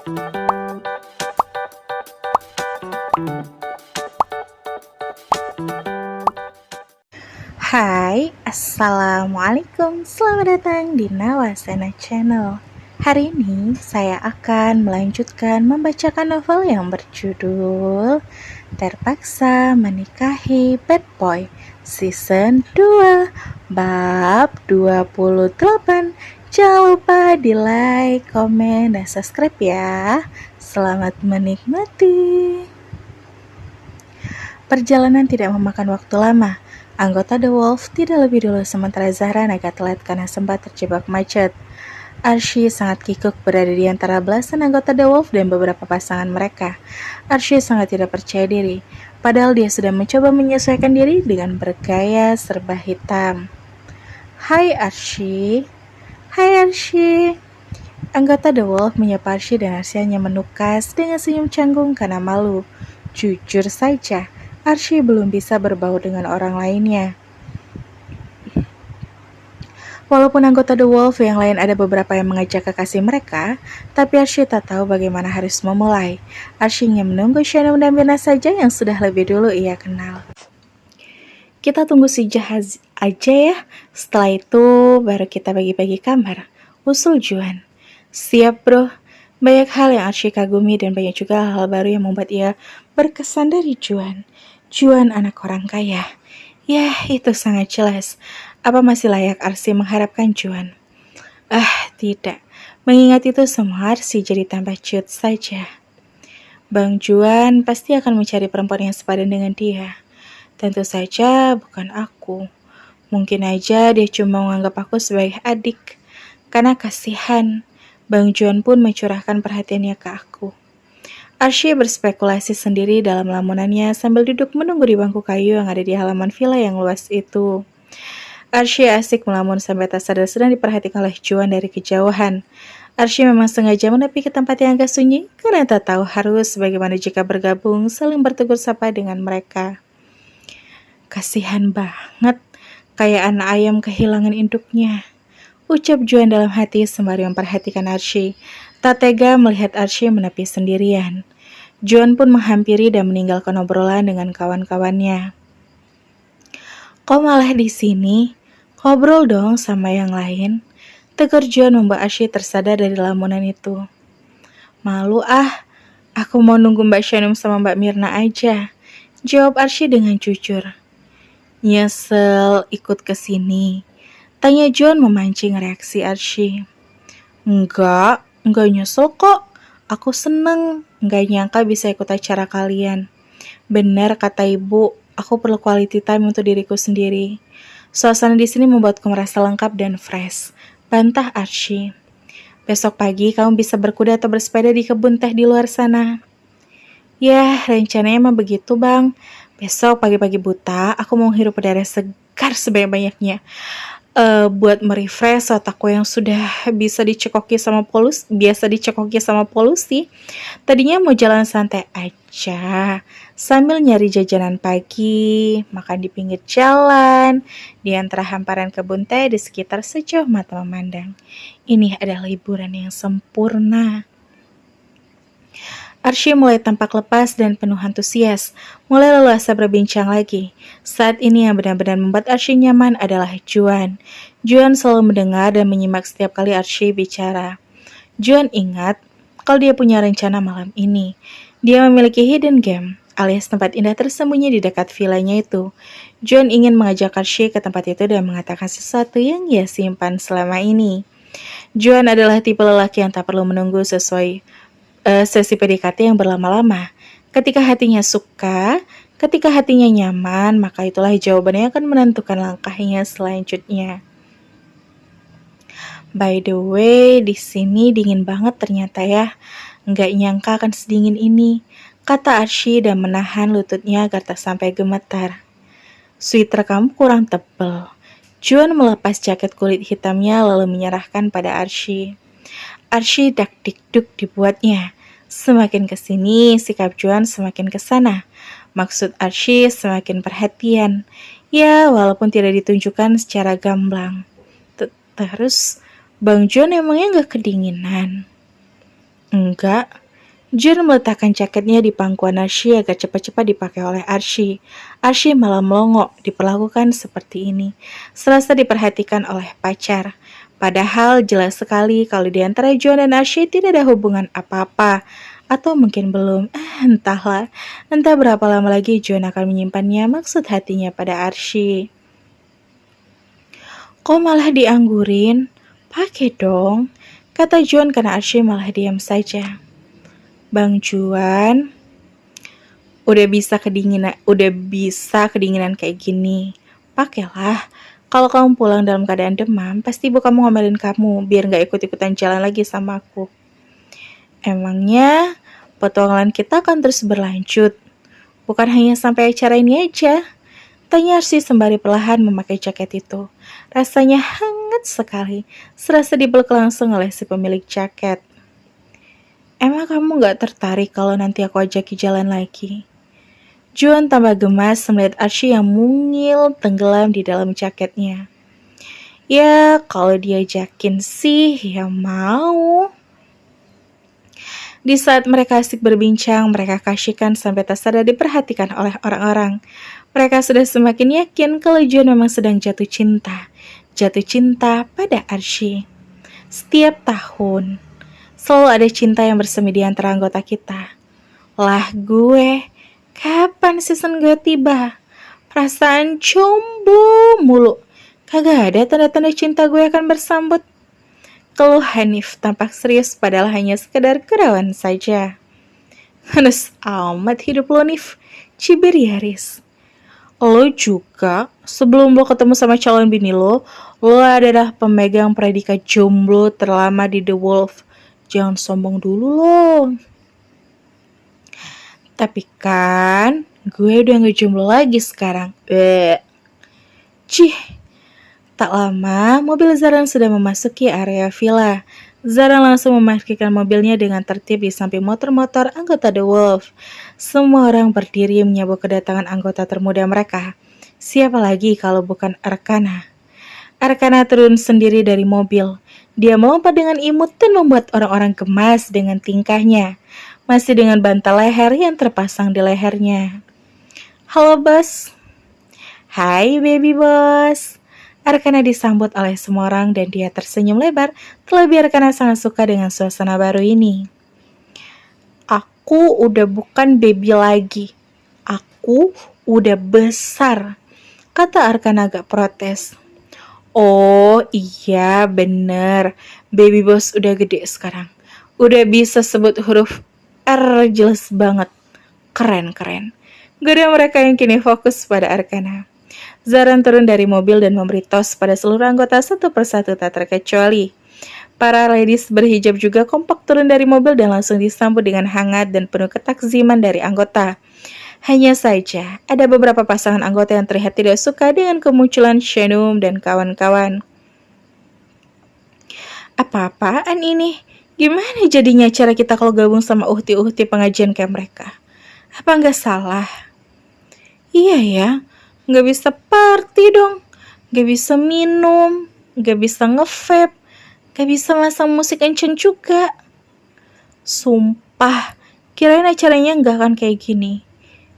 Hai, Assalamualaikum. Selamat datang di Nawasena Channel. Hari ini saya akan melanjutkan membacakan novel yang berjudul Terpaksa Menikahi Bad Boy Season 2 Bab 28. Jangan lupa di like, komen, dan subscribe ya. Selamat menikmati. Perjalanan tidak memakan waktu lama. Anggota The Wolf tidak lebih dulu sementara Zahra agak telat karena sempat terjebak macet. Archie sangat kikuk berada di antara belasan anggota The Wolf dan beberapa pasangan mereka. Archie sangat tidak percaya diri, padahal dia sudah mencoba menyesuaikan diri dengan bergaya serba hitam. Hai Archie. Hai Archie. Anggota The Wolf menyapa Archie dan Archie hanya menukas dengan senyum canggung karena malu. Jujur saja, Archie belum bisa berbau dengan orang lainnya. Walaupun anggota The Wolf yang lain ada beberapa yang mengajak kekasih mereka, tapi Archie tak tahu bagaimana harus memulai. Archie hanya menunggu Shannon dan Mirna saja yang sudah lebih dulu ia kenal. Kita tunggu si Jahaz aja ya, setelah itu baru kita bagi-bagi kamar. Usul Juan. Siap bro. Banyak hal yang Archie kagumi dan banyak juga hal baru yang membuat ia berkesan dari Juan. Juan anak orang kaya. Ya, itu sangat jelas. Apa masih layak Archie mengharapkan Juan? Tidak. Mengingat itu semua Archie jadi tambah ciut saja. Bang Juan pasti akan mencari perempuan yang sepadan dengan dia. Tentu saja bukan aku. Mungkin aja dia cuma menganggap aku sebagai adik. Karena kasihan, Bang Juan pun mencurahkan perhatiannya ke aku. Archie berspekulasi sendiri dalam lamunannya sambil duduk menunggu di bangku kayu yang ada di halaman villa yang luas itu. Archie asik melamun sampai tak sadar sedang diperhatikan oleh Juan dari kejauhan. Archie memang sengaja menepi ke tempat yang agak sunyi karena tak tahu harus bagaimana jika bergabung saling bertegur sapa dengan mereka. Kasihan banget, kayak anak ayam kehilangan induknya, ucap Juan dalam hati sembari memperhatikan Archie. Tak tega melihat Archie menepi sendirian. Juan pun menghampiri dan meninggalkan obrolan dengan kawan-kawannya. Kok malah di sini? Ngobrol dong sama yang lain. Tegur Juan membuat Archie tersadar dari lamunan itu. Malu aku mau nunggu Mbak Shanum sama Mbak Mirna aja. Jawab Archie dengan jujur. Nyesel ikut ke sini. Tanya Juan memancing reaksi Archie. Enggak nyesel kok. Aku seneng, nggak nyangka bisa ikut acara kalian. Benar kata ibu, aku perlu quality time untuk diriku sendiri. Suasana di sini membuatku merasa lengkap dan fresh. Bantah Archie. Besok pagi kamu bisa berkuda atau bersepeda di kebun teh di luar sana. Ya, rencananya emang begitu bang. Besok pagi-pagi buta, aku mau hirup udara segar sebanyak-banyaknya. Buat merefresh otakku yang sudah biasa dicekoki sama polusi. Tadinya mau jalan santai aja, sambil nyari jajanan pagi, makan di pinggir jalan, di antara hamparan kebun teh di sekitar sejauh mata memandang. Ini adalah liburan yang sempurna. Archie mulai tampak lepas dan penuh antusias, mulai leluasa berbincang lagi. Saat ini yang benar-benar membuat Archie nyaman adalah Juan. Juan selalu mendengar dan menyimak setiap kali Archie bicara. Juan ingat kalau dia punya rencana malam ini. Dia memiliki hidden game, alias tempat indah tersembunyi di dekat villanya itu. Juan ingin mengajak Archie ke tempat itu dan mengatakan sesuatu yang ia simpan selama ini. Juan adalah tipe lelaki yang tak perlu menunggu sesuai sesi PDKT yang berlama-lama. Ketika hatinya suka, ketika hatinya nyaman, maka itulah jawabannya akan menentukan langkahnya selanjutnya. By the way, di sini dingin banget ternyata ya. Nggak nyangka akan sedingin ini, kata Archie dan menahan lututnya agar tak sampai gemetar. Sweater kamu kurang tebal. Juan melepas jaket kulit hitamnya lalu menyerahkan pada Archie. Archie dak-dikduk dibuatnya. Semakin kesini, sikap Juan semakin kesana. Maksud Archie semakin perhatian. Ya, walaupun tidak ditunjukkan secara gamblang. Terus, Bang Juan emangnya gak kedinginan? Enggak. Jun meletakkan jaketnya di pangkuan Archie agar cepat-cepat dipakai oleh Archie. Archie malah melongo diperlakukan seperti ini. Serasa diperhatikan oleh pacar. Padahal jelas sekali kalau di antara Juan dan Archie tidak ada hubungan apa-apa. Atau mungkin belum. Entahlah. Entah berapa lama lagi Juan akan menyimpannya maksud hatinya pada Archie. Kok malah dianggurin? Pakai dong. Kata Juan karena Archie malah diam saja. Bang Juan, udah bisa kedinginan kayak gini. Pakailah. Kalau kamu pulang dalam keadaan demam, pasti ibu kamu ngomelin kamu biar gak ikut-ikutan jalan lagi sama aku. Emangnya petualangan kita akan terus berlanjut? Bukan hanya sampai acara ini aja. Tanya Arsi sembari perlahan memakai jaket itu. Rasanya hangat sekali, serasa dipeluk langsung oleh si pemilik jaket. Emang kamu gak tertarik kalau nanti aku ajaki jalan lagi? Juan tambah gemas melihat Archie yang mungil tenggelam di dalam jaketnya. Ya, kalau diajakin sih, ya mau. Di saat mereka asik berbincang, mereka kasihkan sampai tak sadar diperhatikan oleh orang-orang. Mereka sudah semakin yakin kalau Juan memang sedang jatuh cinta. Jatuh cinta pada Archie. Setiap tahun, selalu ada cinta yang bersemi di antara anggota kita. Lah gue, kapan season gue tiba? Perasaan jomblo mulu. Kagak ada tanda-tanda cinta gue akan bersambut. Keluh Hanif tampak serius padahal hanya sekedar kerawan saja. Hanus amat hidup lo, Nif. Cibir Yaris. Lo juga, sebelum lo ketemu sama calon bini lo adalah pemegang predikat jomblo terlama di The Wolf. Jangan sombong dulu lo. Tapi kan, gue udah gak jomblo lagi sekarang. Cih. Tak lama, mobil Zaran sudah memasuki area villa. Zaran langsung memarkirkan mobilnya dengan tertib di samping motor-motor anggota The Wolf. Semua orang berdiri menyambut kedatangan anggota termuda mereka. Siapa lagi kalau bukan Arkana? Arkana turun sendiri dari mobil. Dia melompat dengan imut dan membuat orang-orang gemas dengan tingkahnya. Masih dengan bantal leher yang terpasang di lehernya. Halo bos. Hai baby bos. Arkana disambut oleh semua orang dan dia tersenyum lebar. Terlebih Arkana sangat suka dengan suasana baru ini. Aku udah bukan baby lagi. Aku udah besar, kata Arkana agak protes. Oh iya bener, baby boss udah gede sekarang. Udah bisa sebut huruf R jelas banget. Keren. Gak ada mereka yang kini fokus pada Arkana. Zaran turun dari mobil dan memberi tos pada seluruh anggota satu persatu tak terkecuali. Para ladies berhijab juga kompak turun dari mobil dan langsung disambut dengan hangat dan penuh ketakziman dari anggota. Hanya saja, ada beberapa pasangan anggota yang terlihat tidak suka dengan kemunculan Shenum dan kawan-kawan. Apa-apaan ini? Gimana jadinya cara kita kalau gabung sama uhti-uhti pengajian kayak mereka? Apa nggak salah? Iya ya. Gak bisa party dong, gak bisa minum, gak bisa nge-vape, gak bisa masang musik kenceng juga. Sumpah, kirain acaranya gak akan kayak gini.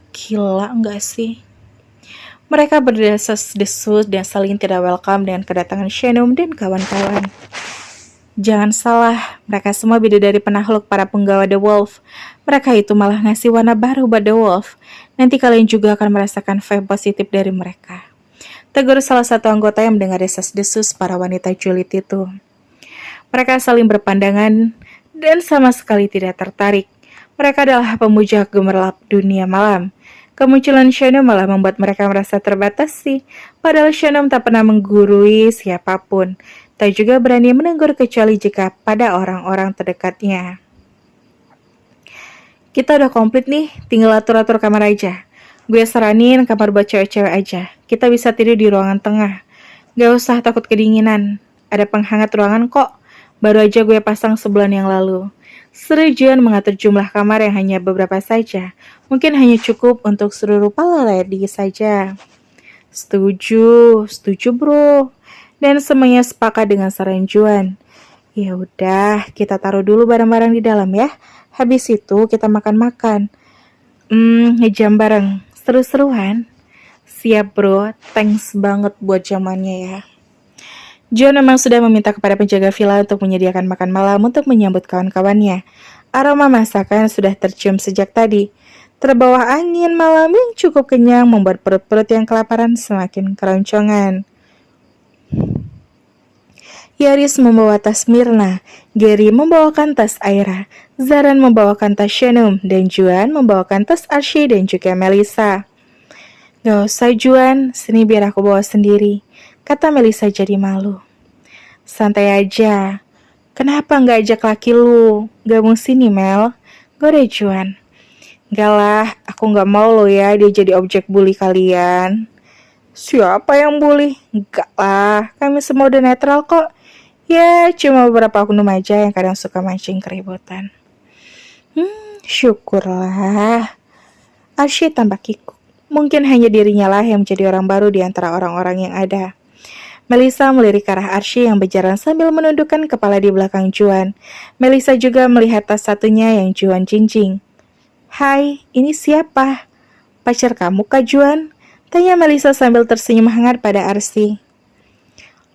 Gila gak sih? Mereka berdesas-desus dan saling tidak welcome dengan kedatangan Shenum dan kawan-kawan. Jangan salah, mereka semua bidadari penakluk para penggawa The Wolf. Mereka itu malah ngasih warna baru buat The Wolf. Nanti kalian juga akan merasakan vibe positif dari mereka. Tegur salah satu anggota yang mendengar desas-desus para wanita julid itu. Mereka saling berpandangan dan sama sekali tidak tertarik. Mereka adalah pemuja gemerlap dunia malam. Kemunculan Shenum malah membuat mereka merasa terbatasi. Padahal Shenum tak pernah menggurui siapapun. Tak juga berani menegur kecuali jika pada orang-orang terdekatnya. Kita udah komplit nih, tinggal atur-atur kamar aja. Gue saranin kamar buat cewek-cewek aja. Kita bisa tidur di ruangan tengah. Gak usah takut kedinginan. Ada penghangat ruangan kok. Baru aja gue pasang sebulan yang lalu. Seru Juan mengatur jumlah kamar yang hanya beberapa saja. Mungkin hanya cukup untuk seluruh para lady saja. Setuju bro. Dan semuanya sepakat dengan saran Juan. Ya udah, kita taruh dulu barang-barang di dalam ya. Habis itu kita makan-makan. Ngejam bareng. Seru-seruan. Siap bro, thanks banget buat jamannya ya. John memang sudah meminta kepada penjaga villa untuk menyediakan makan malam untuk menyambut kawan-kawannya. Aroma masakan sudah tercium sejak tadi. Terbawa angin malam yang cukup kenyang membuat perut-perut yang kelaparan semakin keroncongan. Yaris membawa tas Mirna, Gary membawakan tas Aira, Zaran membawakan tas Shanum, dan Juan membawakan tas Archie dan juga Melissa. Gak usah Juan, sini biar aku bawa sendiri, kata Melissa jadi malu. Santai aja, kenapa gak ajak laki lu? Gabung sini Mel, goda Juan. Gak lah, aku gak mau lo ya dia jadi objek bully kalian. Siapa yang bully? Enggak lah, kami semua udah netral kok. Ya, cuma beberapa oknum aja yang kadang suka mancing keributan. Syukurlah. Archie tampak kikuk. Mungkin hanya dirinya lah yang menjadi orang baru di antara orang-orang yang ada. Melissa melirik ke arah Archie yang berjalan sambil menundukkan kepala di belakang Juan. Melissa juga melihat tas satunya yang Juan jinjing. Hai, ini siapa? Pacar kamu Kak Juan? Tanya Melissa sambil tersenyum hangat pada Archie.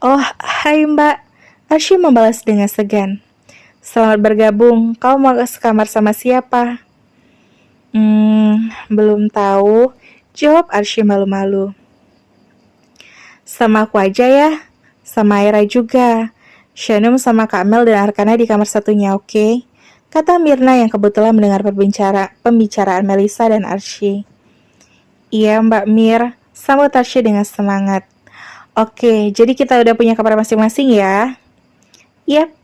Oh, hai mbak. Archie membalas dengan segan. Selamat bergabung, kau mau sekamar sama siapa? Belum tahu, jawab Archie malu-malu. Sama aku aja ya, sama Aira juga. Shanum sama Kak Mel dan Arkana di kamar satunya, oke? Kata Mirna yang kebetulan mendengar pembicaraan Melissa dan Archie. Iya Mbak Mir, sambut Archie dengan semangat. Oke, jadi kita udah punya kamar masing-masing ya? Yap,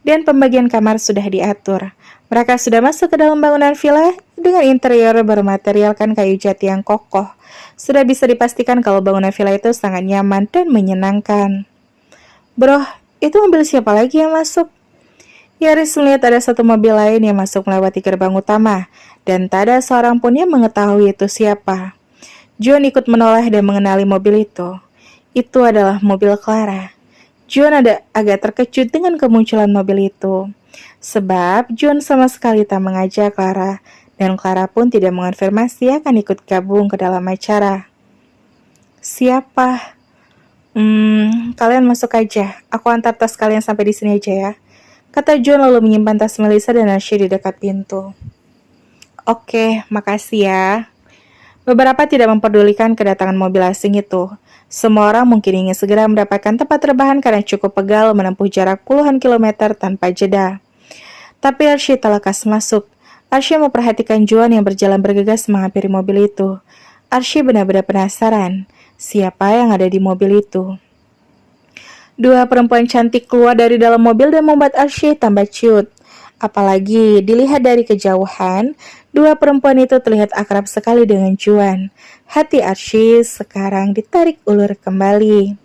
dan pembagian kamar sudah diatur. Mereka sudah masuk ke dalam bangunan villa dengan interior bermaterialkan kayu jati yang kokoh. Sudah bisa dipastikan kalau bangunan villa itu sangat nyaman dan menyenangkan. Bro, itu mobil siapa lagi yang masuk? Yaris melihat ada satu mobil lain yang masuk melewati gerbang utama, dan tak ada seorang pun yang mengetahui itu siapa. John ikut menoleh dan mengenali mobil itu. Itu adalah mobil Clara. John agak terkejut dengan kemunculan mobil itu. Sebab John sama sekali tak mengajak Clara, dan Clara pun tidak mengonfirmasi akan ikut gabung ke dalam acara. Siapa? Kalian masuk aja. Aku antar tas kalian sampai di sini aja ya. Kata John lalu menyimpan tas Melissa dan Archie di dekat pintu. Oke, makasih ya. Beberapa tidak memperdulikan kedatangan mobil asing itu. Semua orang mungkin ingin segera mendapatkan tempat rebahan karena cukup pegal menempuh jarak puluhan kilometer tanpa jeda. Tapi Archie tak lekas masuk. Archie memperhatikan Juan yang berjalan bergegas menghampiri mobil itu. Archie benar-benar penasaran, siapa yang ada di mobil itu. Dua perempuan cantik keluar dari dalam mobil dan membuat Archie tambah ciut. Apalagi dilihat dari kejauhan, dua perempuan itu terlihat akrab sekali dengan Juan. Hati Archie sekarang ditarik ulur kembali.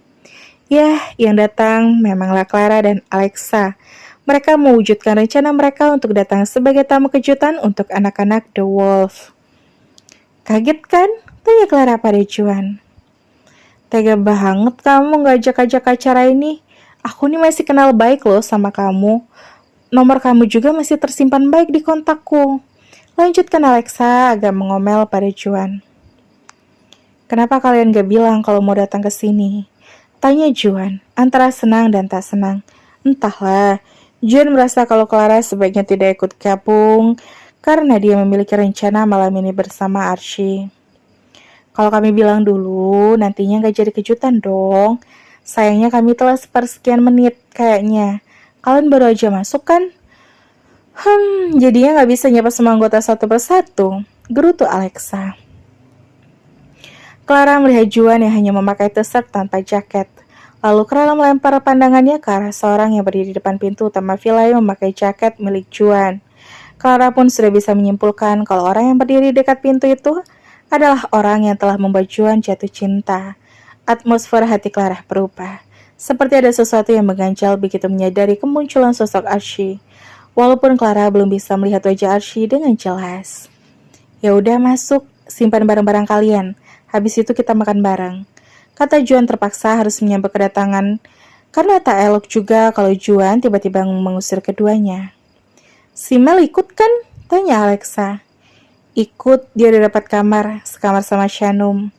Yah, yang datang memanglah Clara dan Alexa. Mereka mewujudkan rencana mereka untuk datang sebagai tamu kejutan untuk anak-anak The Wolf. Kaget kan? Tanya Clara pada Juan. Tega banget kamu ngajak-ajak acara ini. Aku nih masih kenal baik loh sama kamu. Nomor kamu juga masih tersimpan baik di kontakku. Lanjutkan Alexa agak mengomel pada Juan. Kenapa kalian gak bilang kalau mau datang ke sini? Tanya Juan, antara senang dan tak senang. Entahlah, Juan merasa kalau Clara sebaiknya tidak ikut gabung karena dia memiliki rencana malam ini bersama Archie. Kalau kami bilang dulu, nantinya gak jadi kejutan dong. Sayangnya kami telah sepersekian menit kayaknya. Kalian baru aja masuk kan? Jadinya gak bisa nyapa semua anggota satu persatu. Gerutu Alexa. Clara melihat Juan yang hanya memakai t-shirt tanpa jaket. Lalu Clara melempar pandangannya ke arah seorang yang berdiri di depan pintu utama villa yang memakai jaket milik Juan. Clara pun sudah bisa menyimpulkan kalau orang yang berdiri dekat pintu itu adalah orang yang telah membuat Juan jatuh cinta. Atmosfer hati Clara berubah. Seperti ada sesuatu yang mengganjal begitu menyadari kemunculan sosok Archie. Walaupun Clara belum bisa melihat wajah Archie dengan jelas. Ya udah masuk, simpan barang-barang kalian. Habis itu kita makan bareng. Kata Juan terpaksa harus menyambut kedatangan Karena tak elok juga kalau Juan tiba-tiba mengusir keduanya. "Si Mel ikut kan?" tanya Alexa. "Ikut, dia udah dapat kamar, sekamar sama Shanum."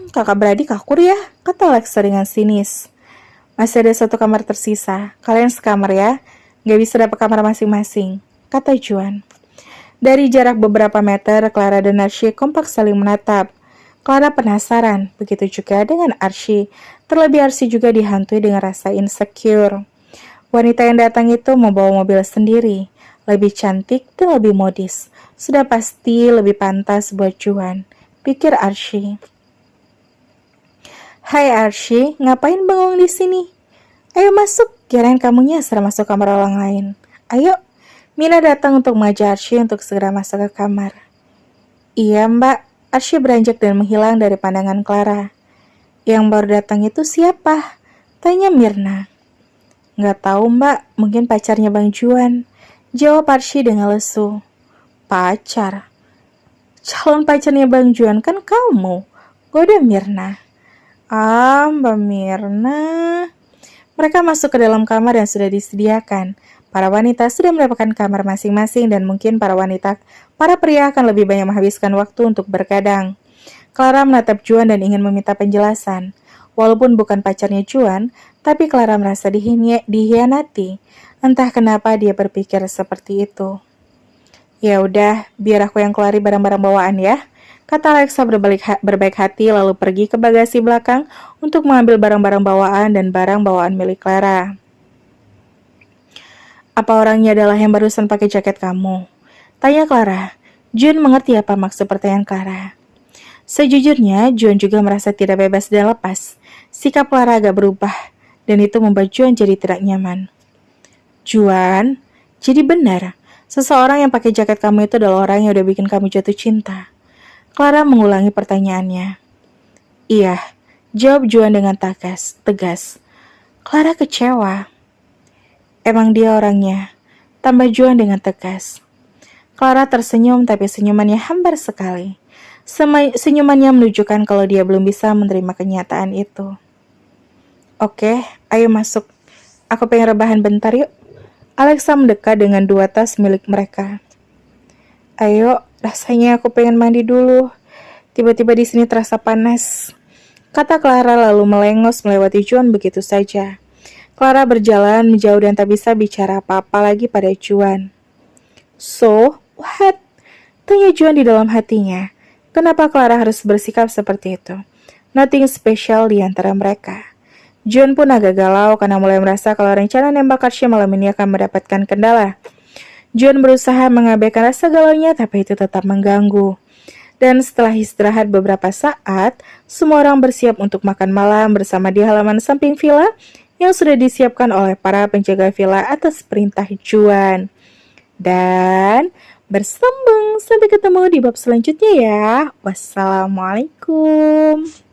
Kakak beradik akur ya," kata Alexa dengan sinis. "Masih ada satu kamar tersisa, kalian sekamar ya, gak bisa dapat kamar masing-masing," kata Juan. Dari jarak beberapa meter, Clara dan Archie kompak saling menatap. Clara penasaran, begitu juga dengan Archie. Terlebih Archie juga dihantui dengan rasa insecure. Wanita yang datang itu membawa mobil sendiri, lebih cantik dan lebih modis. Sudah pasti lebih pantas buat Juan, pikir Archie. "Hai Archie, ngapain bengong di sini? Ayo masuk, kirain kamu nyasar masuk kamar orang lain. Ayo." Mina datang untuk mengajak Archie untuk segera masuk ke kamar. "Iya mbak," Archie beranjak dan menghilang dari pandangan Clara. "Yang baru datang itu siapa?" tanya Mirna. "Nggak tahu mbak, mungkin pacarnya Bang Juan," jawab Archie dengan lesu. "Pacar? Calon pacarnya Bang Juan kan kamu," goda Mirna. "Ah, Mbak Mirna." Mereka masuk ke dalam kamar yang sudah disediakan. Para wanita sudah mendapatkan kamar masing-masing dan mungkin para pria akan lebih banyak menghabiskan waktu untuk bergadang. Clara menatap Juan dan ingin meminta penjelasan. Walaupun bukan pacarnya Juan, tapi Clara merasa dihianati. Entah kenapa dia berpikir seperti itu. "Ya udah, biar aku yang keluarin barang-barang bawaan ya," kata Alexa berbaik hati lalu pergi ke bagasi belakang untuk mengambil barang-barang bawaan dan barang bawaan milik Clara. "Apa orangnya adalah yang barusan pakai jaket kamu?" tanya Clara. Juan mengerti apa maksud pertanyaan Clara. Sejujurnya, Juan juga merasa tidak bebas dan lepas. Sikap Clara agak berubah, dan itu membuat Juan jadi tidak nyaman. "Juan, jadi benar, seseorang yang pakai jaket kamu itu adalah orang yang udah bikin kamu jatuh cinta?" Clara mengulangi pertanyaannya. "Iya," jawab Juan dengan tegas. Clara kecewa. "Emang dia orangnya?" tambah Juan dengan tegas. Clara tersenyum tapi senyumannya hambar sekali. Senyumannya menunjukkan kalau dia belum bisa menerima kenyataan itu. "Oke, ayo masuk. Aku pengen rebahan bentar yuk." Alexa mendekat dengan 2 tas milik mereka. "Ayo, rasanya aku pengen mandi dulu. Tiba-tiba di sini terasa panas," kata Clara lalu melengos melewati Juan begitu saja. Clara berjalan menjauh dan tak bisa bicara apa-apa lagi pada Juan. "So, what?" tanya Juan di dalam hatinya. Kenapa Clara harus bersikap seperti itu? Nothing special di antara mereka. Juan pun agak galau karena mulai merasa kalau rencana nembak Archie malam ini akan mendapatkan kendala. Juan berusaha mengabaikan rasa galaunya tapi itu tetap mengganggu. Dan setelah istirahat beberapa saat, semua orang bersiap untuk makan malam bersama di halaman samping villa yang sudah disiapkan oleh para penjaga villa atas perintah Juan. Dan bersambung sampai ketemu di bab selanjutnya ya. Wassalamualaikum.